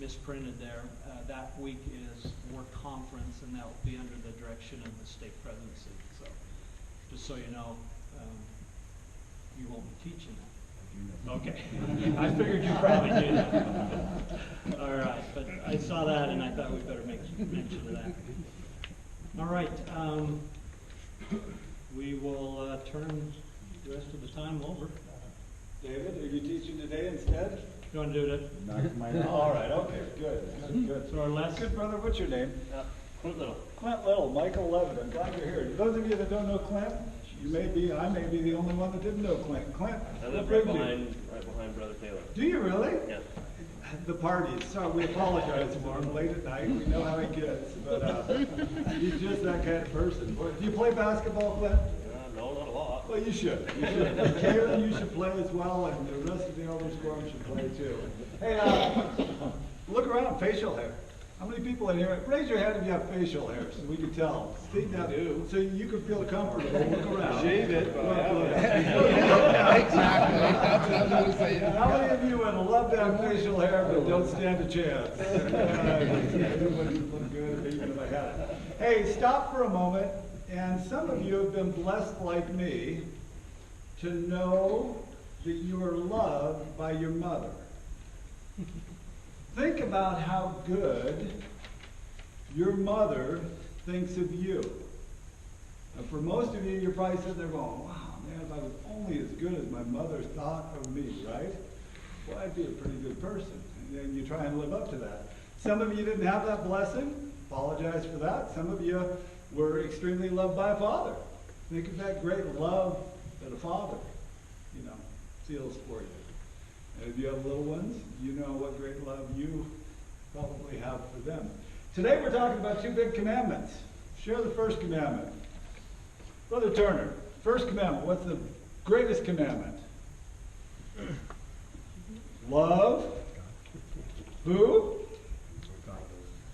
misprinted there. That week is work conference, and that will be under the direction of the state presidency. So, just so you know, you won't be teaching that. Okay. I figured you probably knew that. All right, but I saw that and I thought we'd better make mention of that. All right, we will turn the rest of the time over. David, are you teaching today instead? You want to do it? All right, okay, good. So our last... Good brother, what's your name? Clint Little. Clint Little, Michael Leavitt. I'm glad you're here. Those of you that don't know Clint, I may be the only one that didn't know Clint. Clint, I live right behind Brother Taylor. Do you really? Yes. The parties. So we apologize for him late at night. We know how he gets, but he's just that kind of person. Do you play basketball, Clint? No, not a lot. Well, you should. You should. Kayla, you should play as well, and the rest of the elders quorum should play too. Hey, look around. Facial hair. How many people in here? Raise your hand if you have facial hair, so we can tell. See that? So you can feel comfortable. Look around. Shave it. Exactly. That's what I was going to say. How many of you would love to have facial hair but don't stand a chance? Everybody would look good even if I had it. Hey, stop for a moment. And some of you have been blessed like me to know that you are loved by your mother. Think about how good your mother thinks of you. And for most of you, you're probably sitting there going, wow, man, if I was only as good as my mother thought of me, right? Well, I'd be a pretty good person. And then you try and live up to that. Some of you didn't have that blessing. Apologize for that. Some of you were extremely loved by a father. Think of that great love that a father, feels for you. And if you have little ones, you know what great love you probably have for them. Today we're talking about two big commandments. Share the first commandment. Brother Turner, first commandment. What's the greatest commandment? Love. Who?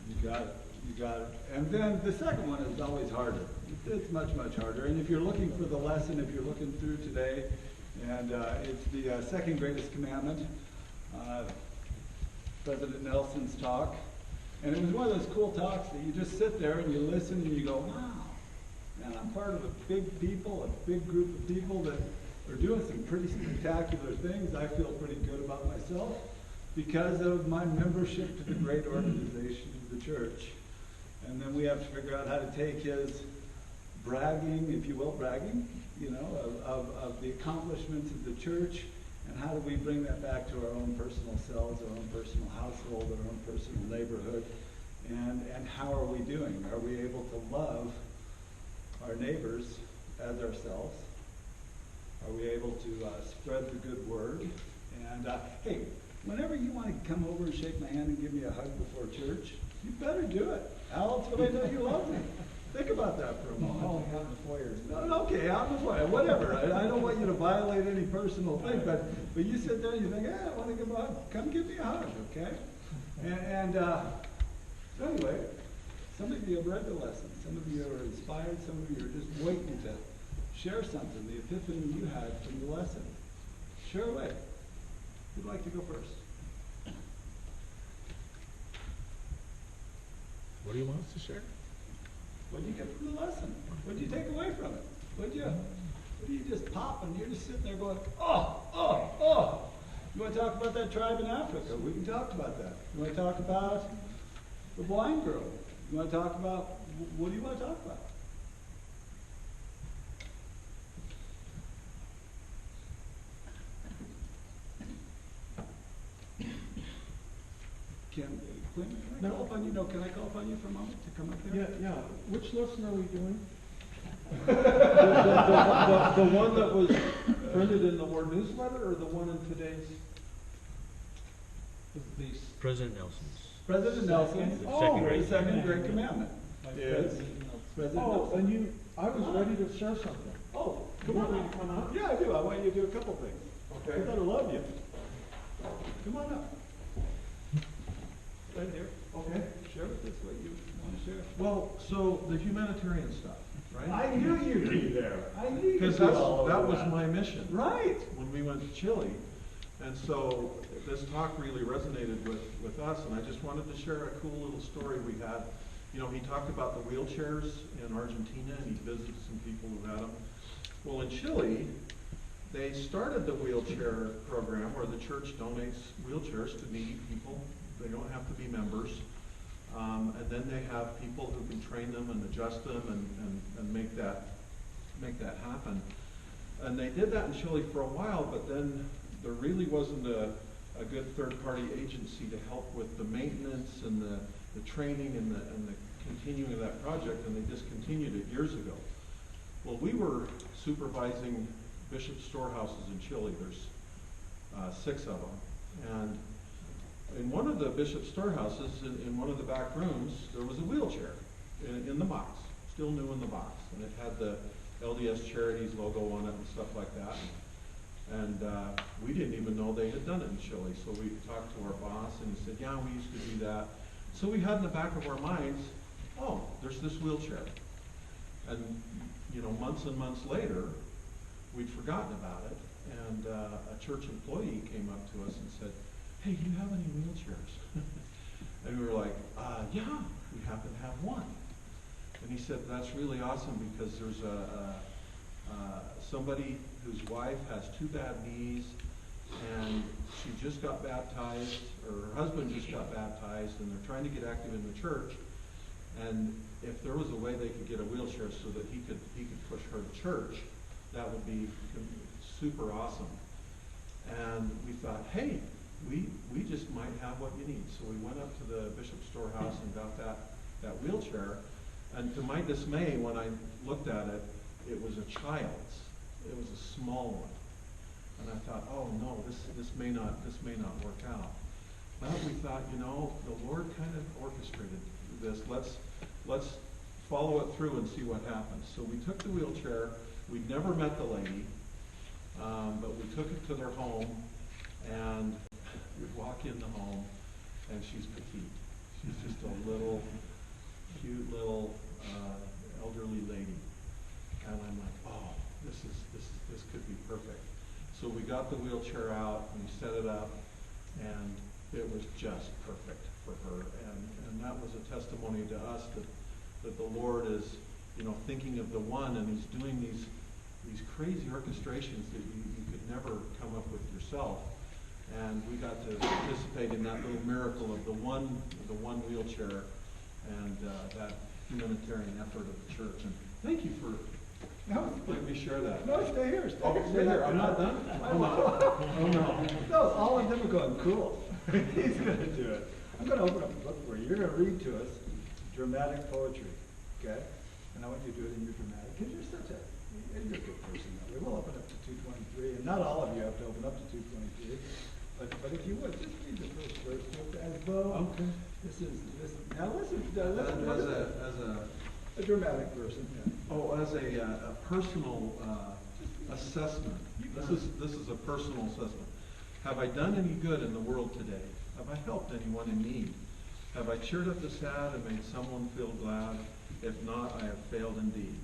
You got it. You got it. And then the second one is always harder. It's much, much harder. And if you're looking for the lesson, if you're looking through today, and it's the second greatest commandment, President Nelson's talk. And it was one of those cool talks that you just sit there and you listen and you go, wow, man, I'm part of a big people, a big group of people that are doing some pretty spectacular things. I feel pretty good about myself because of my membership to the great organization of the church. And then we have to figure out how to take his bragging, if you will, of the accomplishments of the church, and how do we bring that back to our own personal selves, our own personal household, our own personal neighborhood, and how are we doing? Are we able to love our neighbors as ourselves? Are we able to spread the good word? And hey, whenever you want to come over and shake my hand and give me a hug before church, you better do it. Alex, when I know you love me. Think about that for a moment. Oh, out in the foyer. Okay, out in the foyer, whatever. I don't want you to violate any personal thing, but you sit there and you think, I want to give a hug. Come give me a hug, okay? And so anyway, some of you have read the lesson. Some of you are inspired. Some of you are just waiting to share something, the epiphany you had from the lesson. Share away. Who'd like to go first? What do you want us to share? What did you get from the lesson? What did you take away from it? What do you just pop and you're just sitting there going, oh. You want to talk about that tribe in Africa? We can talk about that. You want to talk about the blind girl? You want to talk about, what do you want to talk about? Can I call upon you? No, can I call upon you for a moment to come up here? Yeah. Which lesson are we doing? the one that was printed in the Word newsletter, or the one in today's? President Nelson's. President Nelson. The second great commandment is President Nelson. And I was ready to share something. Oh, You want me to come up? Yeah, I do. I want you to do a couple things. Okay. I better love you. Come on up. Right here. Okay. Share with us what you want to share. Well, so the humanitarian stuff, right? I knew you'd be there. I knew you'd Because be that all over was my mission. Right. When we went to Chile, And so this talk really resonated with us, and I just wanted to share a cool little story we had. You know, he talked about the wheelchairs in Argentina, and he visited some people who had them. Well, in Chile, they started the wheelchair program where the church donates wheelchairs to needy people. They don't have to be members. And then they have people who can train them and adjust them and make that happen. And they did that in Chile for a while, but then there really wasn't a good third-party agency to help with the maintenance and the training and the continuing of that project, and they discontinued it years ago. Well, we were supervising bishop storehouses in Chile. There's 6 of them. And in one of the bishop storehouses, in one of the back rooms, there was a wheelchair in the box, still new in the box. And it had the LDS Charities logo on it and stuff like that. And we didn't even know they had done it in Chile. So we talked to our boss, and he said, yeah, we used to do that. So we had in the back of our minds, oh, there's this wheelchair. And, you know, months and months later, we'd forgotten about it. And a church employee came up to us and said, hey, do you have any wheelchairs? And we were like, yeah, we happen to have one. And he said, that's really awesome because there's somebody whose wife has 2 bad knees, and she just got baptized, or her husband just got baptized, and they're trying to get active in the church. And if there was a way they could get a wheelchair so that he could push her to church, that would be super awesome. And we thought, hey, we just might have what you need. So we went up to the bishop's storehouse and got that wheelchair. And to my dismay, when I looked at it, it was a child's. It was a small one. And I thought, oh no, this may not work out. But we thought, you know, the Lord kind of orchestrated this. Let's follow it through and see what happens. So we took the wheelchair. We'd never met the lady, but we took it to their home, and we'd walk in the home, and she's petite. She's just a little, cute little elderly lady. And I'm like, oh, this could be perfect. So we got the wheelchair out, and we set it up, and it was just perfect for her. And that was a testimony to us that the Lord is, you know, thinking of the one, and he's doing these crazy orchestrations that you could never come up with yourself. And we got to participate in that little miracle of the one wheelchair and that humanitarian effort of the church. And thank you for letting me share that. No, stay here. Stay here. I'm not done? Oh, no. Oh, no. No, all of them are going, cool. He's going to do it. I'm going to open up a book for you. You're going to read to us dramatic poetry, okay? And I want you to do it in your dramatic, because you're such you're a good person. We will open up to 223, and not all of you have to open up to 223. But if you would, just read the first verse as though now listen As a dramatic person. Yeah. Oh, as a personal assessment. This is a personal assessment. Have I done any good in the world today? Have I helped anyone in need? Have I cheered up the sad and made someone feel glad? If not, I have failed indeed.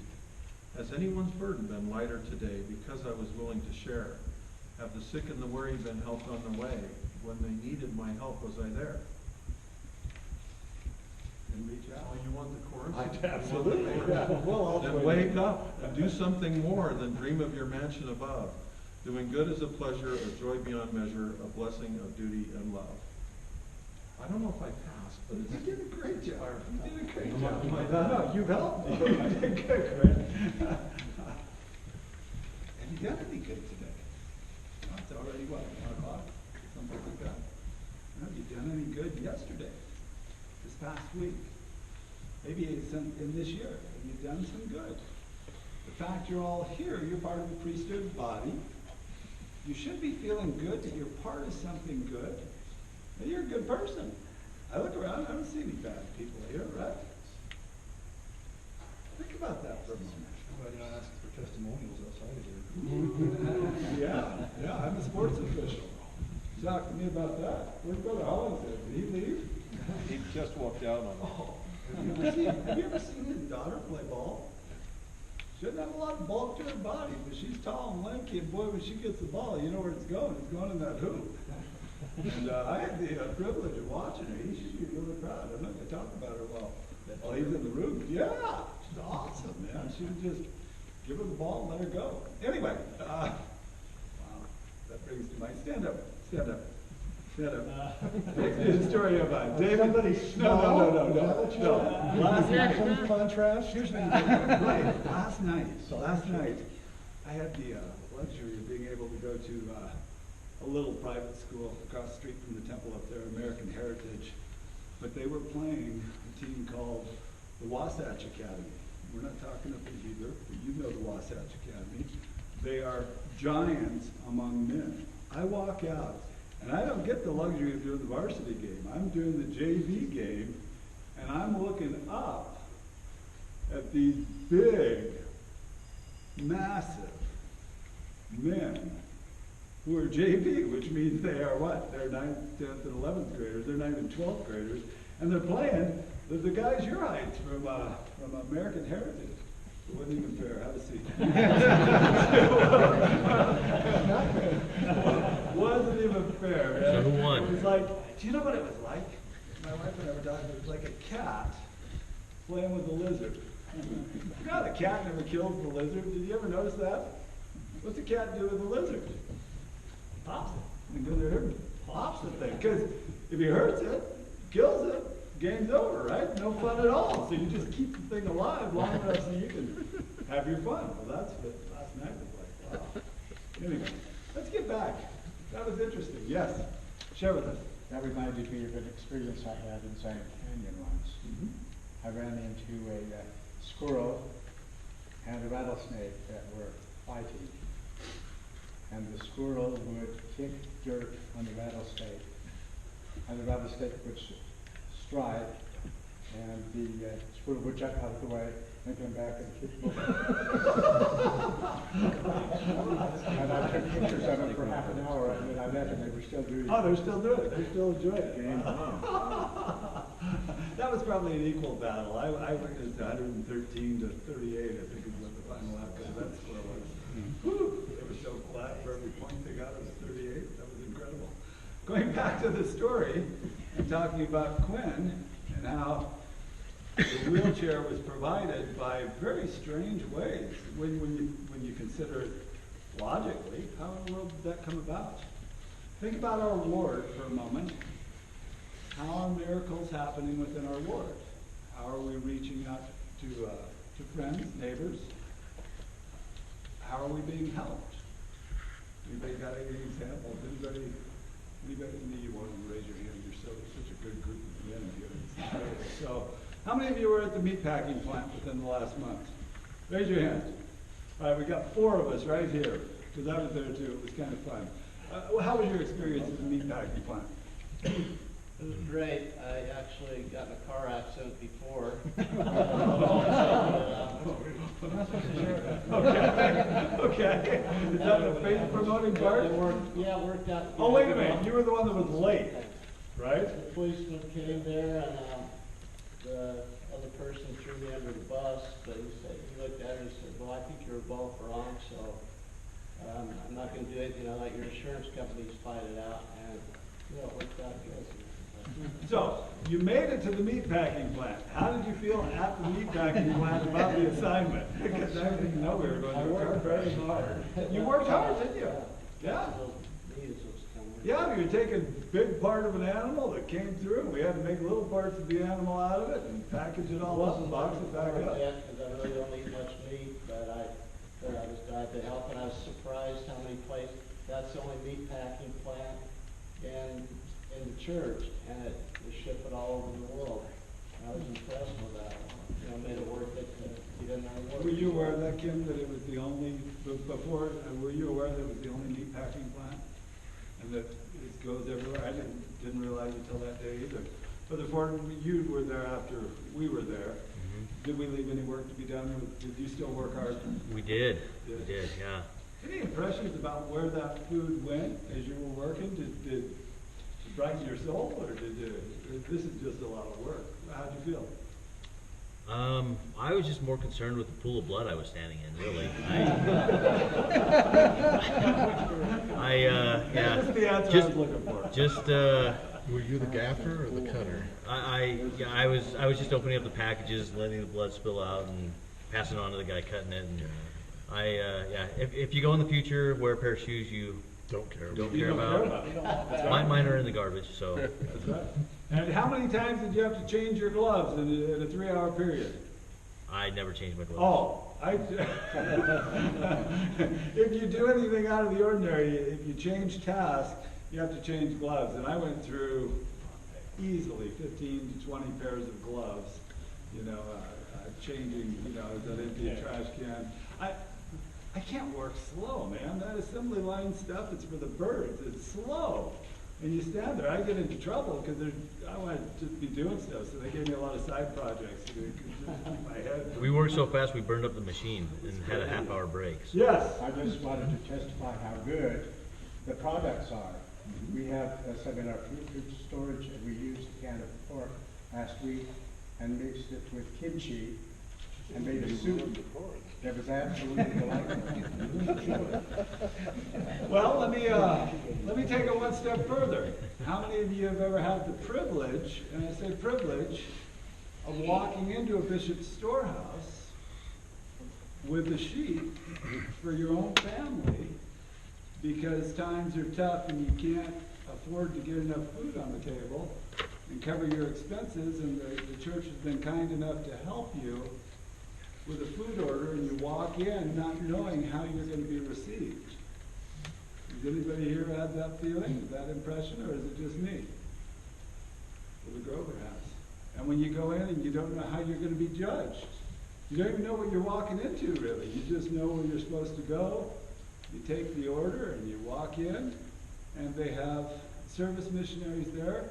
Has anyone's burden been lighter today because I was willing to share? Have the sick and the weary been helped on their way? When they needed my help, was I there? And reach out. Oh, you want the chorus? Absolutely. Yeah. Well, Then wake up and do something more than dream of your mansion above. Doing good is a pleasure, a joy beyond measure, a blessing of duty and love. I don't know if I passed, but You did a great job. You did a great Am I- job. am I No, done? you've helped me. You did good, Grant. Have you done any good today? Oh, it's already what, 1 o'clock? Something like that. Have you done any good yesterday? This past week? Maybe in this year? Have you done some good? The fact you're all here, you're part of the priesthood body. You should be feeling good that you're part of something good. That you're a good person. I look around, I don't see any bad people here, right? Think about that for a moment. Somebody asked for testimonials outside of here. Yeah, I'm a sports official. Talk to me about that. Where's Brother Hollins at? Did he leave? He just walked out on me. Oh, have you ever seen his daughter play ball? She doesn't have a lot of bulk to her body, but she's tall and lanky, and boy, when she gets the ball, you know where it's going. It's going in that hoop. And I had the privilege of watching her. He should be really proud. I'm not going to talk about her while he's in the room. Yeah, she's awesome, man. She would just give her the ball and let her go. Anyway, wow, that brings to mind. Stand up. Stand up. Stand up. It's a story of David. Somebody small? No. Is that what you said? Last night. Some contrast? Here's what right. Last night, I had the luxury of being able to go to a little private school across the street from the temple up there, American Heritage. But they were playing a team called the Wasatch Academy. We're not talking up in Heber, but you know the Wasatch Academy. They are giants among men. I walk out, and I don't get the luxury of doing the varsity game. I'm doing the JV game, and I'm looking up at these big, massive men who are JV, which means they are what? They're 9th, 10th, and 11th graders. They're 9th and 12th graders, and they're playing the guys your height from American Heritage. It wasn't even fair. Have a seat. Wasn't even fair, man. So who won? It was like, do you know what it was like? My wife and I were talking, it was like a cat playing with a lizard. You know, the cat never kills the lizard. Did you ever notice that? What's the cat do with the lizard? Pops it. And goes there, pops the thing. Because if he hurts it, kills it, game's over, right? No fun at all. So you just keep the thing alive long enough so you can have your fun. Well, that's what last night was like. Wow. Anyway, let's get back. That was interesting. Yes, share with us. That reminded me of an experience I had in Zion Canyon once. I ran into a squirrel and a rattlesnake that were fighting. And the squirrel would kick dirt on the rattlesnake, and the rattlesnake would stride, and the squirrel would jump out of the way and come back and kick more. And I took pictures of it for half an hour, and then I left, and they were still doing it. Oh, they're still doing it. They're still enjoying it. Game on. That was probably an equal battle. I witnessed 113 to 38, I think is what the final outcome of that score was. Whew, they were so glad for every point they got. It was 38. That was incredible. Going back to the story and talking about Quinn and how the wheelchair was provided by very strange ways when you consider it logically. How in the world did that come about? Think about our ward for a moment. How are miracles happening within our ward? How are we reaching out to friends, neighbors? How are we being helped? Anybody got any examples? Anybody, you want to raise your hand? You're such a good group of men here. So, how many of you were at the meatpacking plant within the last month? Raise your hand. All right, we got 4 of us right here, because I was there too. It was kind of fun. How was your experience at the meatpacking plant? It was great. I actually got in a car accident before. Okay. Is that the faith promoting part? It worked out. Oh, wait a minute. You were the one that was late, right? The policeman came there, and the other person threw me under the bus, but he looked at her and said, well, I think you're both wrong, so I'm not going to do anything. I'll let your insurance companies fight it out. And it worked out good. So, you made it to the meatpacking plant. How did you feel at the meatpacking plant about the assignment? Because I didn't know we were going to I worked very hard. You worked hard, didn't you? Yeah. Yeah, you were taking a big part of an animal that came through. We had to make little parts of the animal out of it and package it all up and box it back up. Because I really don't eat much meat, but I was glad to help, and I was surprised how many places. That's the only meat packing plant in the church, and it shipped it all over the world. I was impressed with that. Made it worth it to get in there. Were you aware of that, Kim, that it was the only, before, were you aware that it was the only meat packing plant? And that it goes everywhere? I didn't realize until that day either. But you were there after we were there. Did we leave any work to be done? Did you still work hard? We did. We did, yeah. Any impressions about where that food went as you were working? Did it brighten your soul, or this is just a lot of work? How'd you feel? I was just more concerned with the pool of blood I was standing in, really. Yeah. That's the answer I was looking for. Just, Were you the gaffer or the cutter? yeah, I was just opening up the packages, letting the blood spill out, and passing it on to the guy cutting it. And yeah, if you go in the future, wear a pair of shoes you Don't care. don't You care don't about. Mine are in the garbage, so. That's right. And how many times did you have to change your gloves in a 3-hour period? I never changed my gloves. Oh, if you do anything out of the ordinary, if you change tasks, you have to change gloves. And I went through easily 15 to 20 pairs of gloves, changing, that empty trash can. I can't work slow, man. That assembly line stuff, it's for the birds. It's slow. And you stand there, I get into trouble because I want to just be doing stuff. So they gave me a lot of side projects to just keep my head. We worked so fast we burned up the machine and had a half-hour break. So. Yes. I just wanted to testify how good the products are. We have some in our food storage, and we used a can of pork last week and mixed it with kimchi and made a soup that was absolutely delightful. Well, let me take it one step further. How many of you have ever had the privilege, and I say privilege, of walking into a bishop's storehouse with a sheet for your own family because times are tough and you can't afford to get enough food on the table and cover your expenses, and the church has been kind enough to help you with a food order, and you walk in not knowing how you're going to be received. Does anybody here have that feeling, that impression, or is it just me? Well, the Grover has. And when you go in and you don't know how you're going to be judged, you don't even know what you're walking into, really. You just know where you're supposed to go. You take the order and you walk in, and they have service missionaries there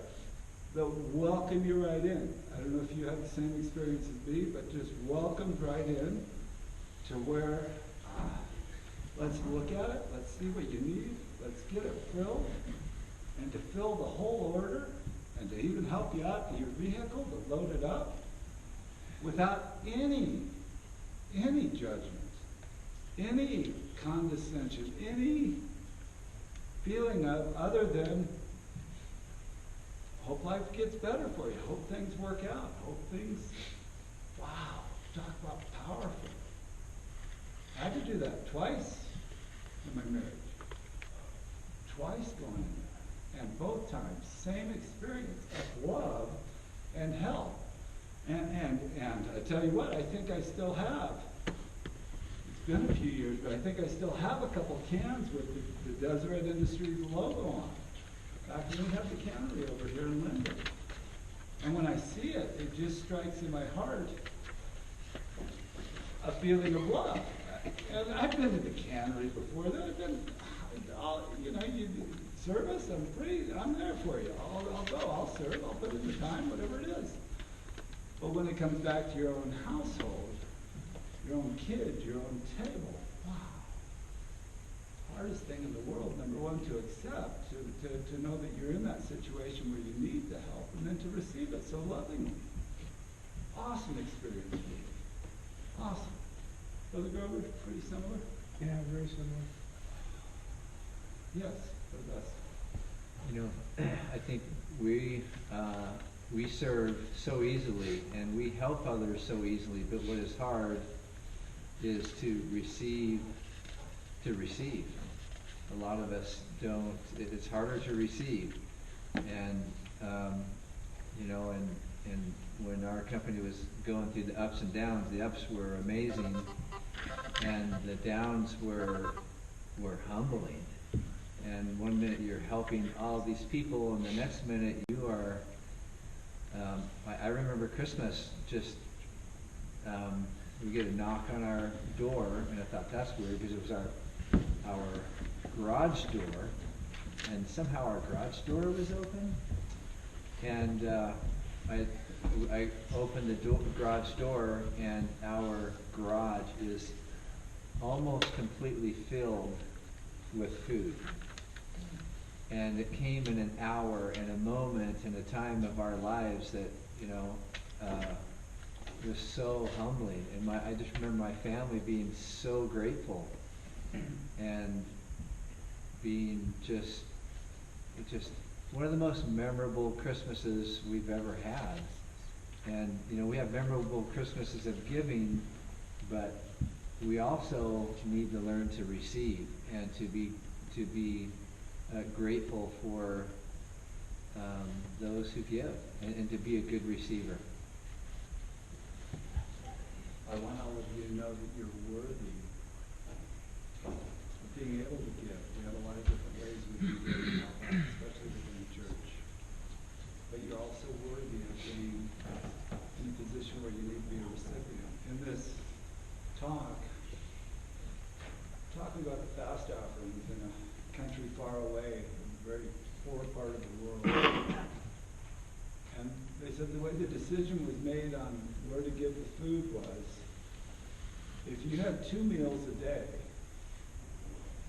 that welcome you right in. I don't know if you have the same experience as me, but just welcomed right in to where, let's look at it, let's see what you need, let's get it filled, and to fill the whole order, and to even help you out to your vehicle, to load it up, without any judgment, any condescension, any feeling of other than hope life gets better for you. Hope things work out. Hope things, wow, talk about powerful. I had to do that twice in my marriage. Twice going in there. And both times, same experience of love and help. And I tell you what, I think I still have. It's been a few years, but I think I still have a couple cans with the Deseret Industries logo on. In fact, we have the cannery over here in Linden. And when I see it, it just strikes in my heart a feeling of love. And I've been to the cannery before. I've been, you service, I'm there for you. I'll go, I'll serve, I'll put in the time, whatever it is. But when it comes back to your own household, your own kids, your own table, wow. Hardest thing in the world, number one, to accept, to know that you're in that situation where you need the help, and then to receive it so lovingly. Awesome experience for me. Awesome. Brother Grover, pretty similar? Yeah, very similar. Yes, for the best. I think we serve so easily and we help others so easily, but what is hard is to receive. A lot of us don't, it's harder to receive. And, and when our company was going through the ups and downs, the ups were amazing and the downs were humbling. And one minute you're helping all these people, and the next minute you are, I remember Christmas, we get a knock on our door, and I thought that's weird because it was our garage door, and somehow our garage door was open, and I opened the garage door, and our garage is almost completely filled with food. And it came in an hour and a moment and a time of our lives that, was so humbling, and I just remember my family being so grateful, and being just one of the most memorable Christmases we've ever had. And, you know, we have memorable Christmases of giving, but we also need to learn to receive and to be grateful for those who give, and to be a good receiver. I want all of you to know that you're worthy of being able to give. We have a lot of different ways we can give and help out, especially within the church. But you're also worthy of being in a position where you need to be a recipient. In this talking about the fast offerings in a country far away, a very poor part of the world. And they said the way the decision was made on where to give the food was, if you had 2 meals a day,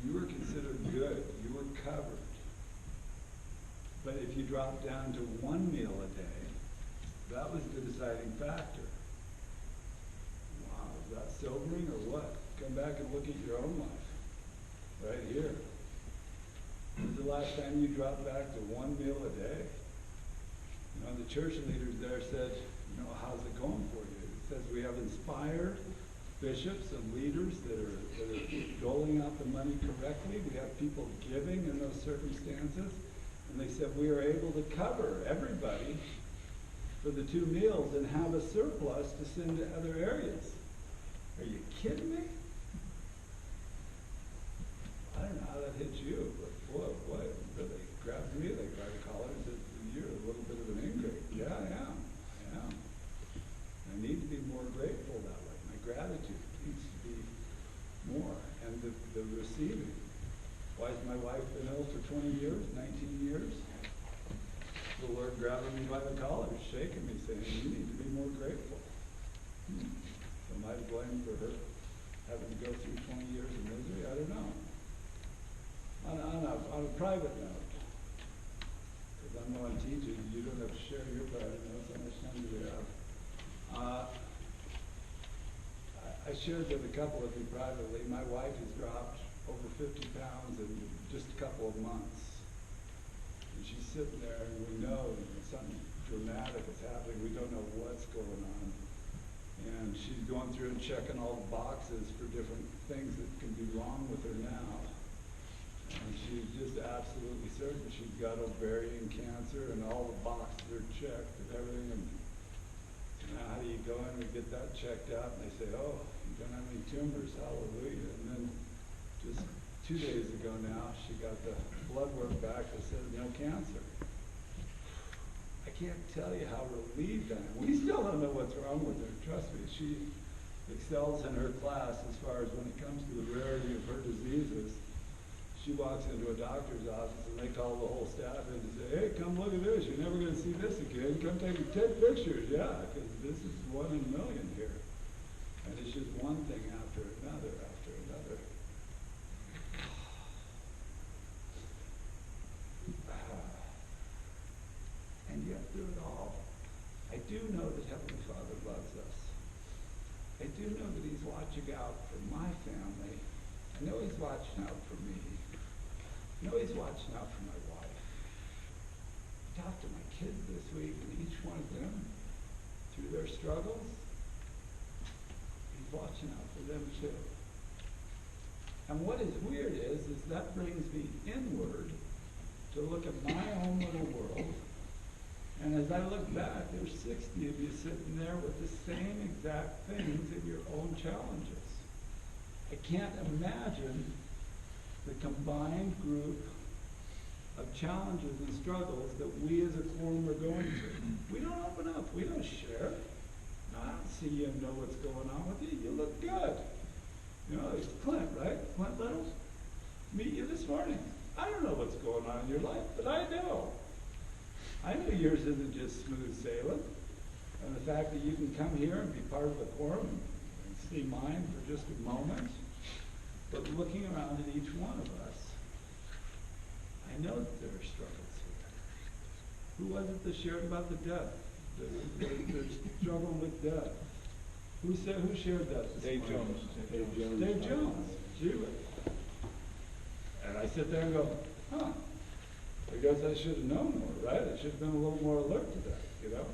you were considered good, you were covered. But if you dropped down to 1 meal a day, that was the deciding factor. Wow, is that sobering or what? Come back and look at your own life, right here. When was the last time you dropped back to 1 meal a day? You know, the church leaders there said, you know, how's it going for you? It says we have inspired bishops and leaders that are doling out the money correctly. We have people giving in those circumstances. And they said we are able to cover everybody for the 2 meals and have a surplus to send to other areas. Are you kidding me? I don't know how that hits you, but boy, they grabbed me, they tried to call it and said, you're a little bit of an ingrate. Yeah, I am. I need to be more grateful that way. My gratitude needs to be more. And the receiving. Why has my wife been ill for 20 years, 19 years? The Lord grabbing me by the collar, shaking me, saying, you need to be more grateful. Am I to blame for her having to go through 20 years of misery? I don't know. On a private note, because I'm the one teaching, you don't have to share your private notes, how much time do we have? I shared with a couple of you privately, my wife has dropped over 50 pounds in just a couple of months. And she's sitting there and we know something dramatic is happening. We don't know what's going on. And she's going through and checking all the boxes for different things that can be wrong with her now. And she's just absolutely certain she's got ovarian cancer and all the boxes are checked and everything. And now how do you go in and get that checked out? And they say, oh, you don't have any tumors, hallelujah. And then just 2 days ago now, she got the blood work back that says no cancer. I can't tell you how relieved I am. We still don't know what's wrong with her. Trust me, she excels in her class as far as when it comes to the rarity of her diseases. She walks into a doctor's office and they call the whole staff in and say, hey, come look at this. You're never going to see this again. Come take 10 pictures. Yeah, because this is 1 in a million here. And it's just one thing after another after another. And yet through it all, I do know that Heavenly Father loves us. I do know that He's watching out for my family. I know He's watching out for me. I know He's watching out for my wife. I talked to my kids this week, and each one of them, through their struggles, He's watching out for them too. And what is weird is that brings me inward to look at my own little world. And as I look back, there's 60 of you sitting there with the same exact things in your own challenges. I can't imagine the combined group of challenges and struggles that we as a quorum are going through. We don't open up. We don't share. No, I don't see you and know what's going on with you. You look good. You know, it's Clint, right? Clint Littles? Meet you this morning. I don't know what's going on in your life, but I know. I know yours isn't just smooth sailing. And the fact that you can come here and be part of the quorum and see mine for just a moment, but looking around at each one of us, I know that there are struggles here. Who was it that shared about the death? The struggle with death. Who shared that this Dave morning? Jones. Dave Jones, Julie. And I sit there and go, huh, I guess I should have known more, right? I should have been a little more alert to that, you know?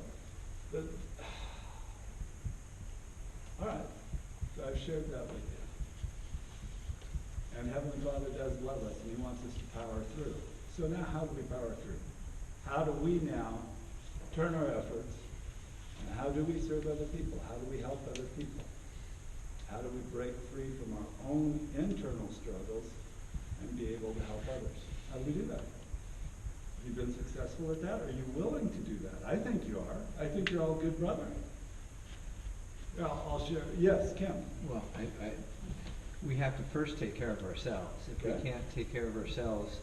But, all right, so I've shared that with you. And Heavenly Father does love us, and He wants us to power through. So now how do we power through? How do we now turn our efforts, and how do we serve other people? How do we help other people? How do we break free from our own internal struggles and be able to help others? How do we do that? Have you been successful at that? Are you willing to do that? I think you are. I think you're all good brethren. Yeah, I'll share. Yes, Kim. Well, we have to first take care of ourselves. If Okay. we can't take care of ourselves,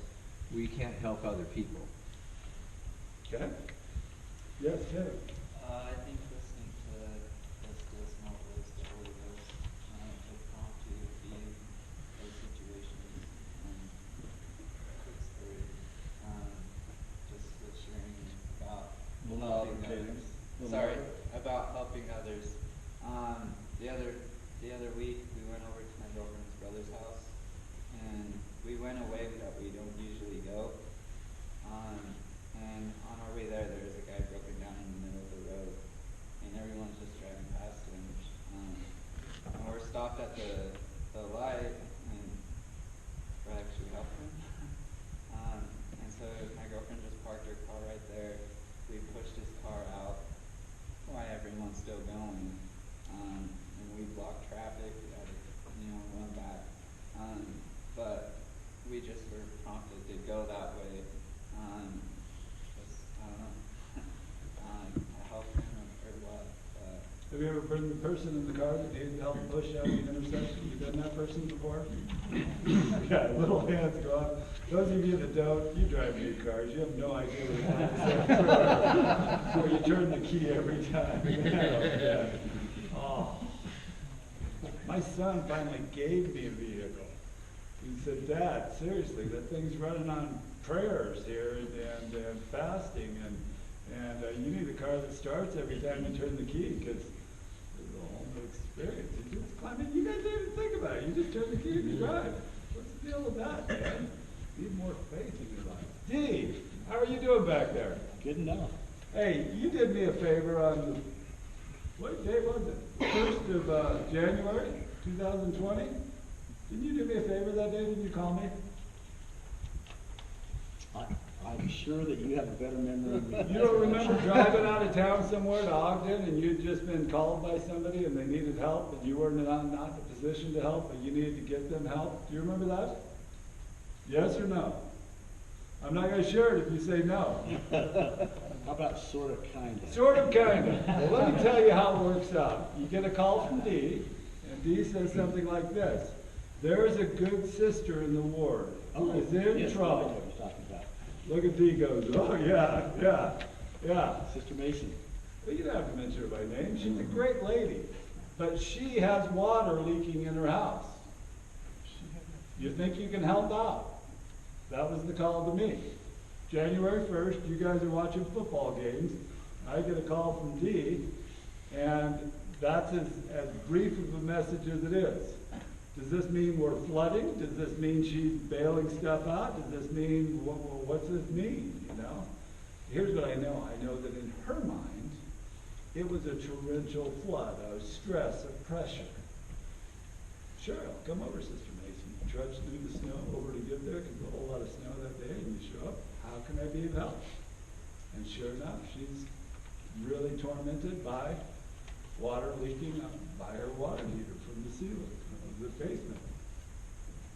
we can't help other people. Okay? Yes, Kevin. I think listening to this does not waste the Holy Ghost. To prompt you to be in those situations and fix through. Just with sharing about helping others. Sorry, about helping others. The other week we went over to my girlfriend's brother's house, and we went a way that we don't usually go. And on our way there was a guy broken down in the middle of the road, and everyone's just driving past him. And we're stopped at the light, and we're actually helping him. And so my girlfriend just parked her car right there. We pushed his car out while everyone's still going. And we blocked traffic. We had to, run back. But we just were prompted to go that way. I don't know. I helped him or what. Have you ever been the person in the car that needed help push out the intersection? You been that person before? Yeah, little hands go up. Those of you that don't, you drive new cars. You have no idea what so you turn the key every time. Yeah. Oh. My son finally gave me a vehicle. He said, Dad, seriously, that thing's running on prayers here and fasting, and you need a car that starts every time you turn the key, because it's a whole new experience. You just climb in. You guys didn't even think about it. You just turn the key and you drive. What's the deal with that, man? Need more faith in your life. Dee, how are you doing back there? Good enough. Hey, you did me a favor on, what day was it? 1st of January, 2020? Didn't you do me a favor that day? Didn't you call me? I'm sure that you have a better memory than me. You don't remember driving out of town somewhere to Ogden, and you'd just been called by somebody and they needed help, and you were not in the position to help, but you needed to get them help? Do you remember that? Yes or no? I'm not going to share it if you say no. How about sort of, kind of? Sort of, kind of. Well, let me tell you how it works out. You get a call from Dee, and Dee says something like this. There is a good sister in the ward who is in yes, trouble. I know what you're talking about. Look at Dee goes, oh, yeah. Sister Mason. Well, you don't have to mention her by name. She's a great lady. But she has water leaking in her house. You think you can help out? That was the call to me. January 1st, you guys are watching football games. I get a call from Dee, and that's as brief of a message as it is. Does this mean we're flooding? Does this mean she's bailing stuff out? Does this mean, what's this mean, Here's what I know. I know that in her mind, it was a torrential flood of stress, of pressure. Cheryl, come over, Sister Mason. You trudged through the snow over to get there because there's a whole lot of snow that day, and you show up. How can I be of help? And sure enough, she's really tormented by water leaking by her water heater from the ceiling of the basement.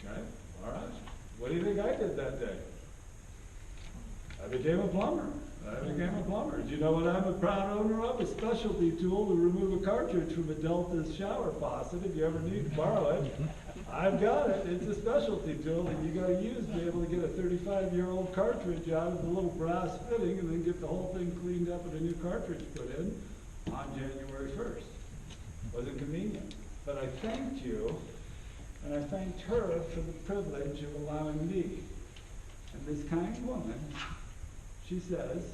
Okay, all right. What do you think I did that day? I became a plumber. Do you know what I'm a proud owner of? A specialty tool to remove a cartridge from a Delta's shower faucet if you ever need to borrow it. I've got it. It's a specialty tool that you got to use to be able to get a 35-year-old cartridge out of the little brass fitting and then get the whole thing cleaned up and a new cartridge put in on January 1st. Wasn't convenient. But I thanked you, and I thanked her for the privilege of allowing me. And this kind woman, she says,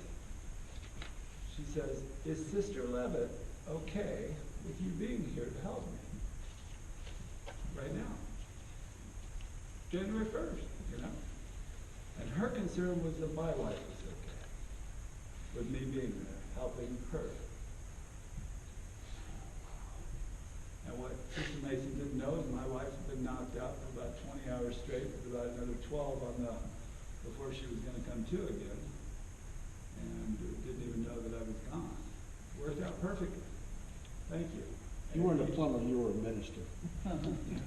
is Sister Leavitt okay with you being here to help me. Right now. January 1st, you know? And her concern was that my wife was okay. With me being there, helping her. And what Sister Mason didn't know is my wife's been knocked out for about 20 hours straight, with about another 12 on the, before she was gonna come to again. And didn't even know that I was gone. Worked out perfectly. Thank you. You weren't a plumber, you were a minister.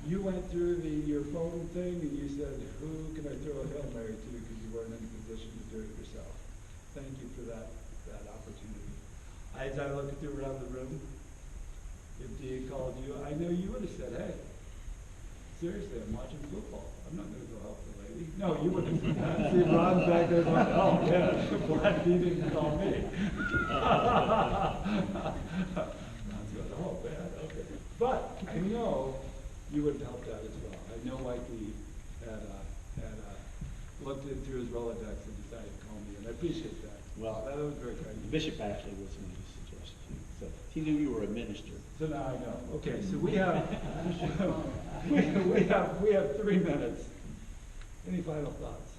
You went through your phone thing and you said, who can I throw a Hail Mary to, because you weren't in a position to do it yourself. Thank you for that opportunity. As I look around the room, if Dee called you, I know you would have said, hey, seriously, I'm watching football. I'm not gonna go help the lady. No, you wouldn't have said that. See, Ron's back there going, oh, yeah, glad Dee didn't call me. Ron's going, oh, bad, okay. But I know you would have helped out as well. I know Mikey had looked in through his Rolodex and decided to call me, and I appreciate that. Well, That was very kind of The you. bishop actually was going to suggest you, so he knew you were a minister. So now I know. Okay, so we have, we have 3 minutes. Any final thoughts?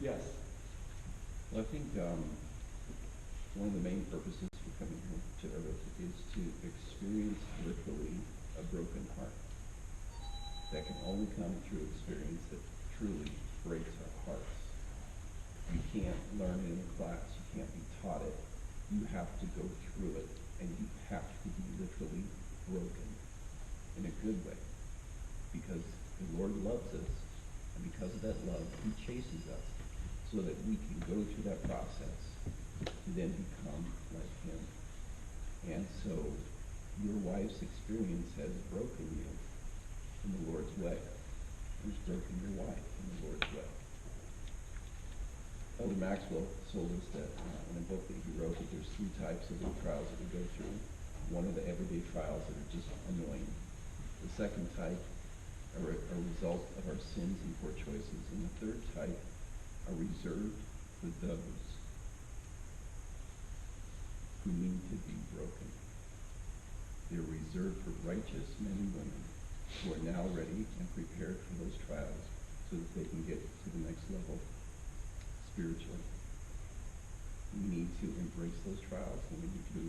Yes. Well, I think one of the main purposes for coming here to Earth is to experience literally a broken heart. That can only come through experience that truly breaks our hearts. You can't learn it in a class, you can't be taught it. You have to go through it, and you have to be literally broken in a good way. Because the Lord loves us, and because of that love, he chases us so that we can go through that process to then become like him. And so your wife's experience has broken you in the Lord's way. It's broken your wife in the Lord's way. Elder Maxwell told us that in a book that he wrote that there's 3 types of the trials that we go through. One are the everyday trials that are just annoying. The second type are a result of our sins and poor choices. And the third type are reserved for those who need to be broken. They're reserved for righteous men and women who are now ready and prepared for those trials so that they can get to the next level spiritually. We need to embrace those trials, and we need to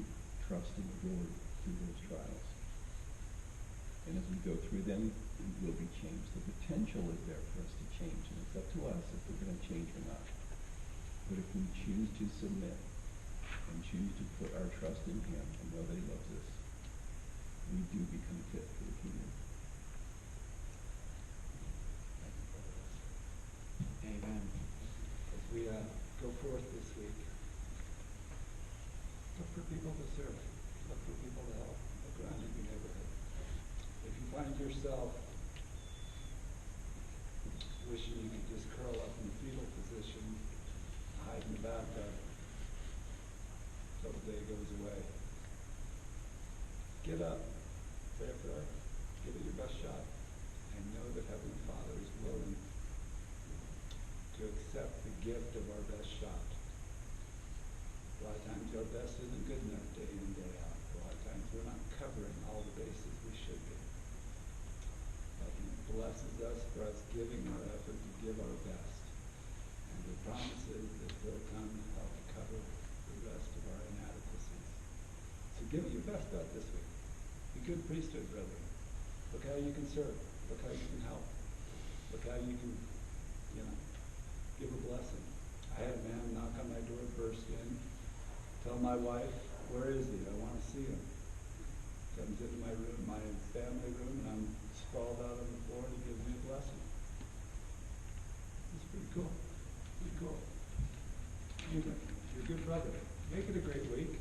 trust in the Lord through those trials. And as we go through them, we will be changed. The potential is there for us to change, and it's up to us if we're going to change or not. But if we choose to submit and choose to put our trust in him and know that he loves us, we do become fit for the kingdom. Amen. As we go forth this week, look for people to serve. Look for people to help. Look around in your neighborhood. If you find yourself wishing you could just curl up in the fetal position, hide in the bathtub till the day goes away, get up, say a prayer, give it your best shot, and know that Heavenly Father is willing to accept the gift of our best shot. A lot of times our best isn't good enough day in and day out. A lot of times we're not covering all the bases we should be. But he blesses us for us giving our effort to give our best. And the promise is that he'll come and help cover the rest of our inadequacies. So give it your best bet this week. Be good priesthood, brethren. Look how you can serve. Look how you can help. Look how you can, give a blessing. I had a man knock on my door, burst in, tell my wife, where is he? I want to see him. Comes into my room, my family room, and I'm sprawled out on the floor, and he gives me a blessing. It's pretty cool. Pretty cool. Anyway, you're a good brother. Make it a great week.